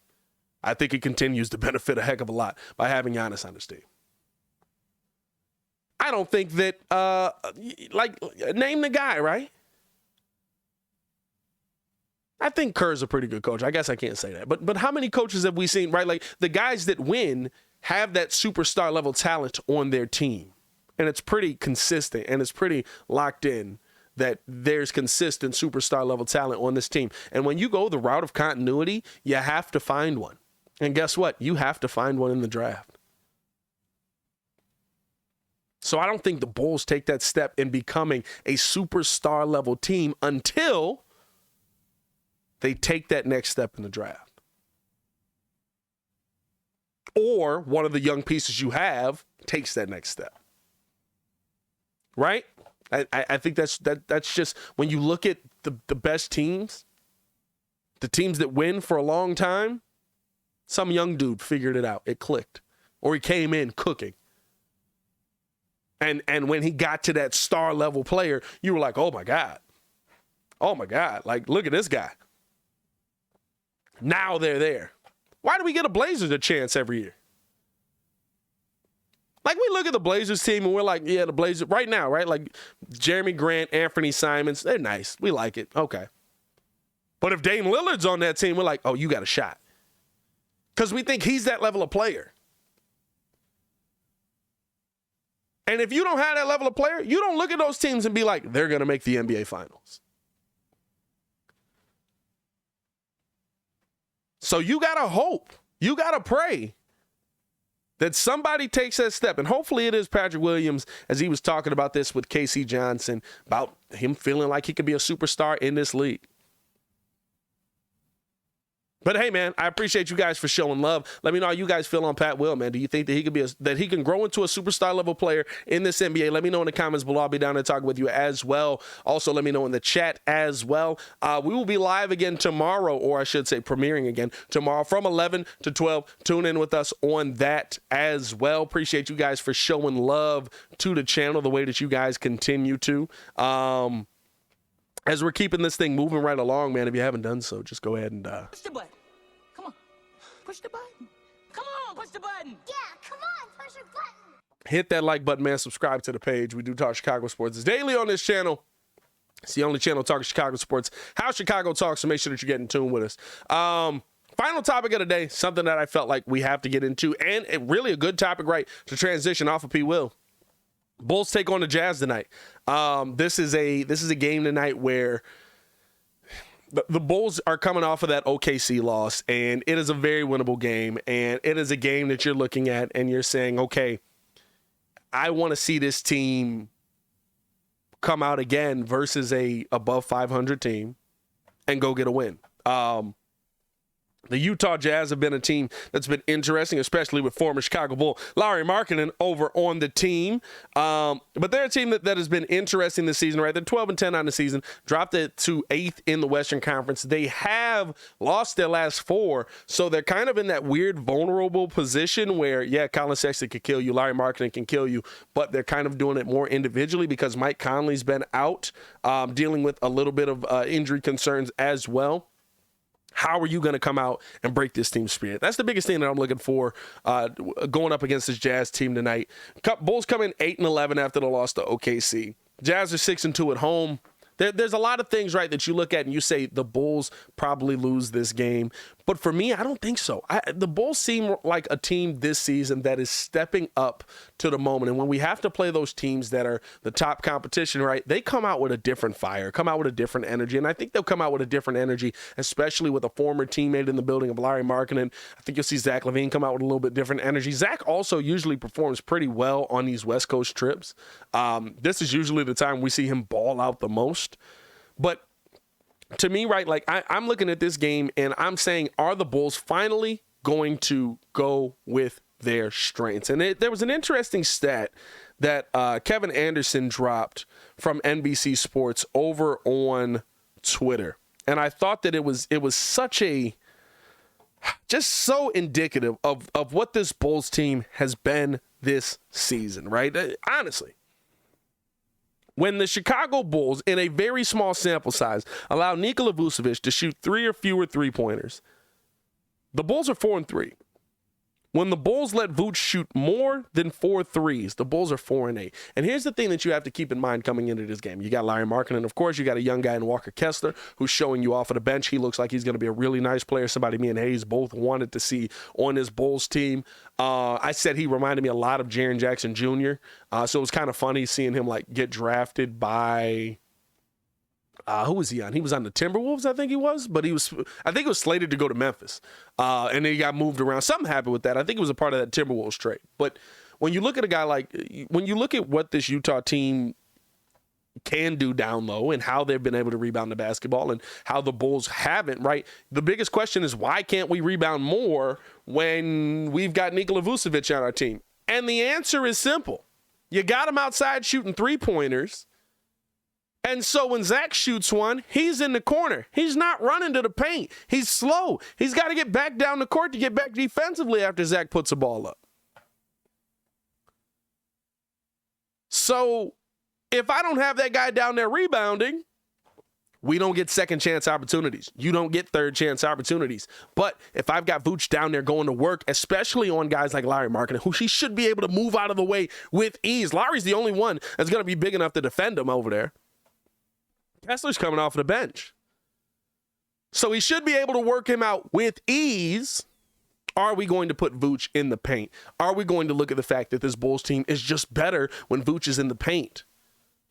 [SPEAKER 2] I think he continues to benefit a heck of a lot by having Giannis on his team. I don't think that, name the guy, right? I think Kerr's a pretty good coach. I guess I can't say that. But how many coaches have we seen, right? Like, the guys that win have that superstar level talent on their team. And it's pretty consistent and it's pretty locked in that there's consistent superstar level talent on this team. And when you go the route of continuity, you have to find one. And guess what? You have to find one in the draft. So I don't think the Bulls take that step in becoming a superstar level team until they take that next step in the draft. Or one of the young pieces you have takes that next step. Right? I think that's just when you look at the best teams, The teams that win for a long time, some young dude figured it out. It clicked. Or he came in cooking. And when he got to that star level player, you were like, oh my God. Oh my God. Like, look at this guy. Now they're there. Why do we get a Blazers a chance every year? Like, we look at the Blazers team and we're like, yeah, the Blazers right now, right? Like Jeremy Grant, Anthony Simons, they're nice. We like it. Okay. But if Dame Lillard's on that team, we're like, oh, you got a shot. Because we think he's that level of player. And if you don't have that level of player, you don't look at those teams and be like, they're going to make the NBA Finals. So you got to hope. You got to pray that somebody takes that step. And hopefully it is Patrick Williams, as he was talking about this with Casey Johnson, about him feeling like he could be a superstar in this league. But hey, man, I appreciate you guys for showing love. Let me know how you guys feel on Pat Will, man. Do you think that he could be that he can grow into a superstar level player in this NBA? Let me know in the comments below. I'll be down there talking with you as well. Also, let me know in the chat as well. We will be live again tomorrow, or I should say premiering again tomorrow from 11 to 12. Tune in with us on that as well. Appreciate you guys for showing love to the channel the way that you guys continue to. As we're keeping this thing moving right along, man, if you haven't done so, just go ahead and
[SPEAKER 1] Push the button. Come on. Push the button. Come on, push the button.
[SPEAKER 3] Yeah, come on, push your button.
[SPEAKER 2] hit that like button, man. Subscribe to the page. We do talk Chicago sports. It's daily on this channel. It's the only channel talking Chicago sports. How Chicago talks, so make sure that you get in tune with us. Final topic of the day, something that I felt like we have to get into, and really a good topic, right, to transition off of P. Will. Bulls take on the Jazz tonight. This is a game tonight where the Bulls are coming off of that OKC loss, and it is a very winnable game, and it is a game that you're looking at and you're saying, okay, I want to see this team come out again versus a above 500 team and go get a win. The Utah Jazz have been a team that's been interesting, especially with former Chicago Bull Lauri Markkanen over on the team. But they're a team that has been interesting this season, right? They're 12-10 on the season, dropped it to 8th in the Western Conference. They have lost their last 4, so they're kind of in that weird, vulnerable position where, yeah, Colin Sexton could kill you, Lauri Markkanen can kill you, but they're kind of doing it more individually because Mike Conley's been out, dealing with a little bit of injury concerns as well. How are you going to come out and break this team's spirit? That's the biggest thing that I'm looking for going up against this Jazz team tonight. Bulls come in 8-11 after the loss to OKC. Jazz are 6-2 at home. There's a lot of things, right, that you look at and you say the Bulls probably lose this game. But for me, I don't think so. The Bulls seem like a team this season that is stepping up to the moment. And when we have to play those teams that are the top competition, right, they come out with a different fire, come out with a different energy. And I think they'll come out with a different energy, especially with a former teammate in the building of Lauri Markkanen. I think you'll see Zach LaVine come out with a little bit different energy. Zach also usually performs pretty well on these West Coast trips. This is usually the time we see him ball out the most. But to me, right, like I'm looking at this game and I'm saying, are the Bulls finally going to go with their strengths? And there was an interesting stat that Kevin Anderson dropped from NBC Sports over on Twitter. And I thought that it was such a, just so indicative of what this Bulls team has been this season, right? Honestly. When the Chicago Bulls, in a very small sample size, allow Nikola Vucevic to shoot 3 or fewer three-pointers, the Bulls are 4-3. When the Bulls let Vooch shoot more than 4 threes, the Bulls are 4-8. And here's the thing that you have to keep in mind coming into this game. You got Lauri Markkanen, of course. You got a young guy in Walker Kessler who's showing you off of the bench. He looks like he's going to be a really nice player, somebody me and Hayes both wanted to see on this Bulls team. I said he reminded me a lot of Jaren Jackson Jr., so it was kind of funny seeing him like get drafted by... who was he on? He was on the Timberwolves, I think he was, but I think it was slated to go to Memphis. And then he got moved around. Something happened with that. I think it was a part of that Timberwolves trade. But when you look at a guy when you look at what this Utah team can do down low and how they've been able to rebound the basketball and how the Bulls haven't, right? The biggest question is, why can't we rebound more when we've got Nikola Vucevic on our team? And the answer is simple. You got him outside shooting three-pointers. And so when Zach shoots one, he's in the corner. He's not running to the paint. He's slow. He's got to get back down the court to get back defensively after Zach puts a ball up. So if I don't have that guy down there rebounding, we don't get second chance opportunities. You don't get third chance opportunities. But if I've got Vooch down there going to work, especially on guys like Larry Markkinen, who he should be able to move out of the way with ease. Larry's the only one that's going to be big enough to defend him over there. Kessler's coming off the bench. So he should be able to work him out with ease. Are we going to put Vooch in the paint? Are we going to look at the fact that this Bulls team is just better when Vooch is in the paint?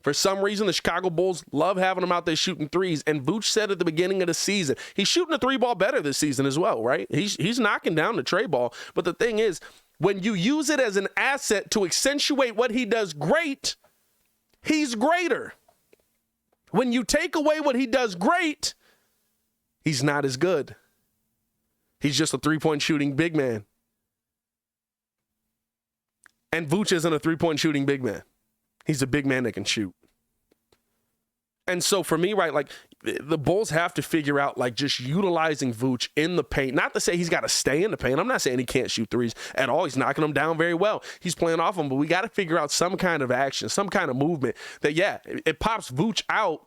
[SPEAKER 2] For some reason, the Chicago Bulls love having him out there shooting threes. And Vooch said at the beginning of the season, he's shooting a three ball better this season as well, right? He's knocking down the tray ball. But the thing is, when you use it as an asset to accentuate what he does great, he's greater. When you take away what he does great, he's not as good. He's just a three-point shooting big man. And Vooch isn't a three-point shooting big man. He's a big man that can shoot. And so for me, right, like the Bulls have to figure out like just utilizing Vooch in the paint. Not to say he's got to stay in the paint. I'm not saying he can't shoot threes at all. He's knocking them down very well. He's playing off them, but we got to figure out some kind of action, some kind of movement that, yeah, it pops Vooch out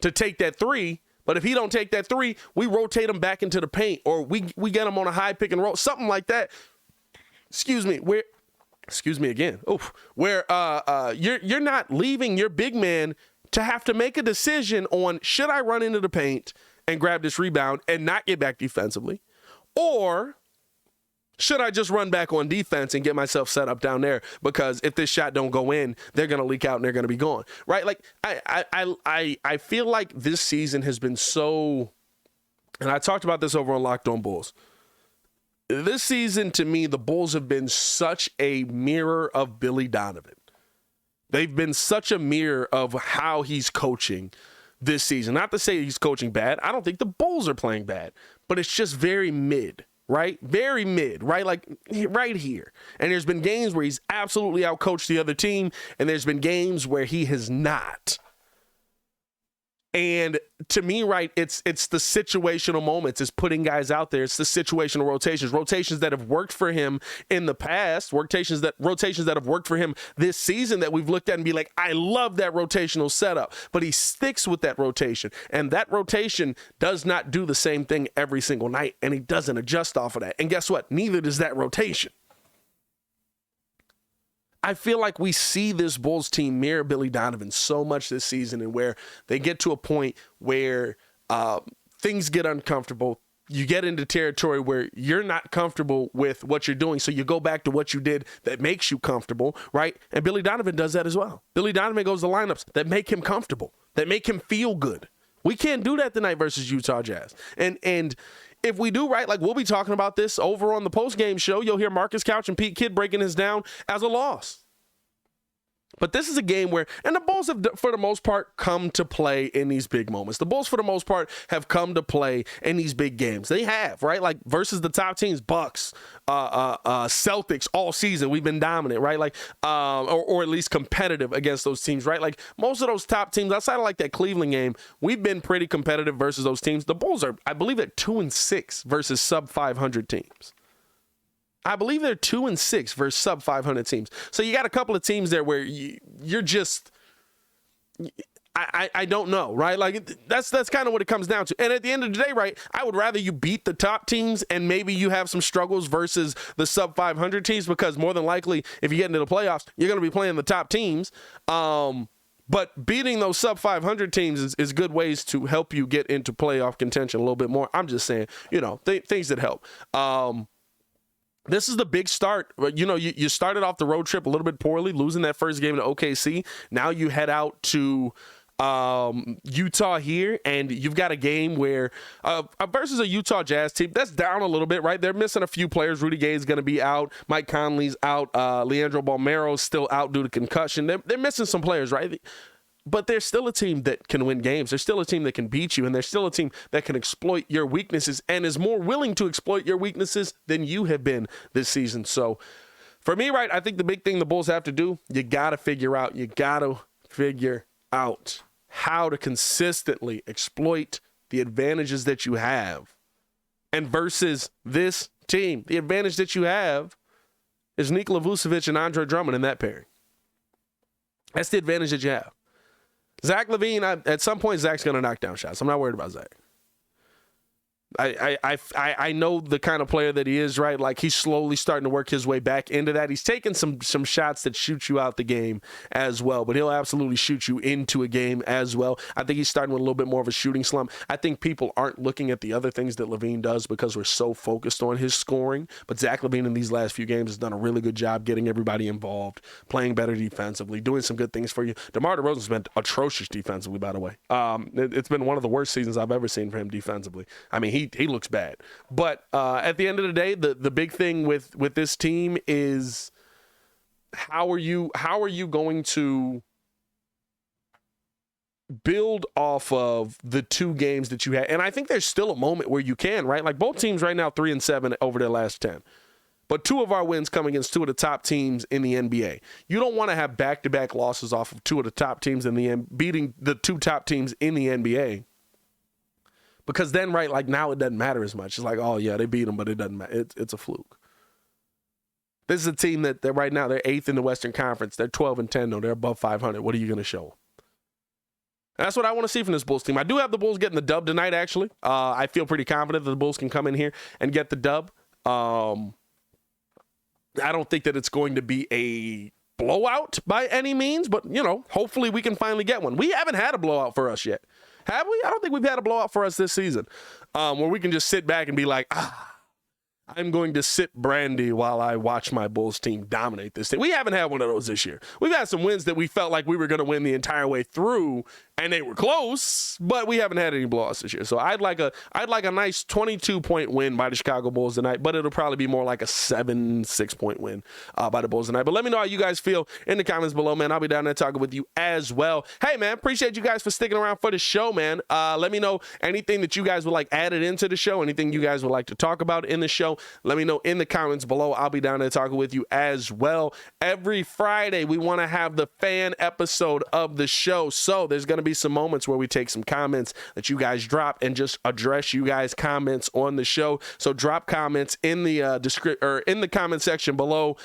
[SPEAKER 2] to take that three. But if he don't take that three, we rotate him back into the paint, or we get him on a high pick and roll, something like that. Excuse me again. Oof. Where you're not leaving your big man to have to make a decision on, should I run into the paint and grab this rebound and not get back defensively, or should I just run back on defense and get myself set up down there? Because if this shot don't go in, they're going to leak out and they're going to be gone, right? Like I feel like this season has been so, and I talked about this over on Locked On Bulls. This season, to me, the Bulls have been such a mirror of Billy Donovan. They've been such a mirror of how he's coaching this season. Not to say he's coaching bad. I don't think the Bulls are playing bad, but it's just very mid. Right? Very mid, right? Like right here. And there's been games where he's absolutely outcoached the other team, and there's been games where he has not. And to me, right, it's the situational moments. It's putting guys out there. It's the situational rotations that have worked for him in the past, rotations that have worked for him this season that we've looked at and be like, I love that rotational setup. But he sticks with that rotation, and that rotation does not do the same thing every single night, and he doesn't adjust off of that. And guess what? Neither does that rotation. I feel like we see this Bulls team mirror Billy Donovan so much this season, and where they get to a point where things get uncomfortable. You get into territory where you're not comfortable with what you're doing, so you go back to what you did that makes you comfortable, right? And Billy Donovan does that as well. Billy Donovan goes to lineups that make him comfortable, that make him feel good. We can't do that tonight versus Utah Jazz. And if we do, right, like we'll be talking about this over on the post-game show. You'll hear Marcus Couch and Pete Kidd breaking this down as a loss. But this is a game where, and the Bulls have, for the most part, come to play in these big moments. The Bulls, for the most part, have come to play in these big games. They have, right? Like versus the top teams, Bucks, Celtics, all season, we've been dominant, right? Like, or at least competitive against those teams, right? Like most of those top teams, outside of like that Cleveland game, we've been pretty competitive versus those teams. The Bulls are, I believe, they're 2-6 versus sub 500 teams. I believe they're 2-6 versus sub 500 teams. So you got a couple of teams there where you're just, I don't know, right? Like that's kind of what it comes down to. And at the end of the day, right, I would rather you beat the top teams and maybe you have some struggles versus the sub 500 teams, because more than likely, if you get into the playoffs, you're going to be playing the top teams. But beating those sub 500 teams is good ways to help you get into playoff contention a little bit more. I'm just saying, things that help. This is the big start. You started off the road trip a little bit poorly, losing that first game to OKC. Now you head out to Utah here, and you've got a game where versus a Utah Jazz team that's down a little bit, right? They're missing a few players. Rudy Gay is going to be out. Mike Conley's out. Leandro Balmero's still out due to concussion. They're missing some players, right? But they're still a team that can win games. They're still a team that can beat you, and they're still a team that can exploit your weaknesses and is more willing to exploit your weaknesses than you have been this season. So for me, right, I think the big thing the Bulls have to do, you got to figure out how to consistently exploit the advantages that you have. And versus this team, the advantage that you have is Nikola Vucevic and Andre Drummond in that pairing. That's the advantage that you have. Zach LaVine, at some point, Zach's going to knock down shots. I'm not worried about Zach. I know the kind of player that he is, right? Like, he's slowly starting to work his way back into that. He's taking some shots that shoot you out the game as well, but he'll absolutely shoot you into a game as well. I think he's starting with a little bit more of a shooting slump. I think people aren't looking at the other things that LaVine does because we're so focused on his scoring, but Zach LaVine in these last few games has done a really good job getting everybody involved, playing better defensively, doing some good things for you. DeMar DeRozan's been atrocious defensively, by the way. It's been one of the worst seasons I've ever seen for him defensively. I mean, he looks bad. But at the end of the day, the big thing with this team is how are you going to build off of the two games that you had? And I think there's still a moment where you can, right? Like, both teams right now 3-7 over their last 10. But 2 of our wins come against 2 of the top teams in the NBA. You don't want to have back-to-back losses off of 2 of the top teams beating the 2 top teams in the NBA. Because then, right, like, now it doesn't matter as much. It's like, oh, yeah, they beat them, but it doesn't matter. It's a fluke. This is a team that right now, they're 8th in the Western Conference. They're 12-10, though. They're above 500. What are you going to show them? And that's what I want to see from this Bulls team. I do have the Bulls getting the dub tonight, actually. I feel pretty confident that the Bulls can come in here and get the dub. I don't think that it's going to be a blowout by any means, but, you know, hopefully we can finally get one. We haven't had a blowout for us yet. Have we? I don't think we've had a blowout for us this season where we can just sit back and be like, I'm going to sip brandy while I watch my Bulls team dominate this thing. We haven't had one of those this year. We've had some wins that we felt like we were going to win the entire way through, and they were close, but we haven't had any blowouts this year. So I'd like a nice 22-point win by the Chicago Bulls tonight, but it'll probably be more like a 7-6-point win by the Bulls tonight. But let me know how you guys feel in the comments below, man. I'll be down there talking with you as well. Hey, man, appreciate you guys for sticking around for the show, man. Let me know anything that you guys would like added into the show, anything you guys would like to talk about in the show. Let me know in the comments below. I'll be down there talking with you as well. Every Friday, we want to have the fan episode of the show. So there's going to be some moments where we take some comments that you guys drop and just address you guys' comments on the show. So drop comments in the in the comment section below.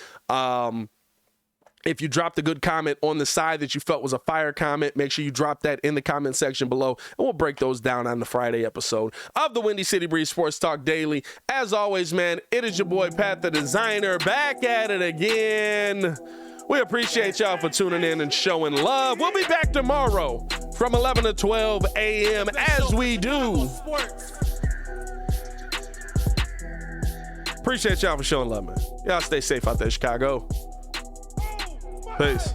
[SPEAKER 2] If you dropped a good comment on the side that you felt was a fire comment, make sure you drop that in the comment section below, and we'll break those down on the Friday episode of the Windy City Breeze Sports Talk Daily. As always, man, it is your boy Pat the Designer back at it again. We appreciate y'all for tuning in and showing love. We'll be back tomorrow from 11 to 12 a.m. as we do. Appreciate y'all for showing love, man. Y'all stay safe out there, Chicago. Peace.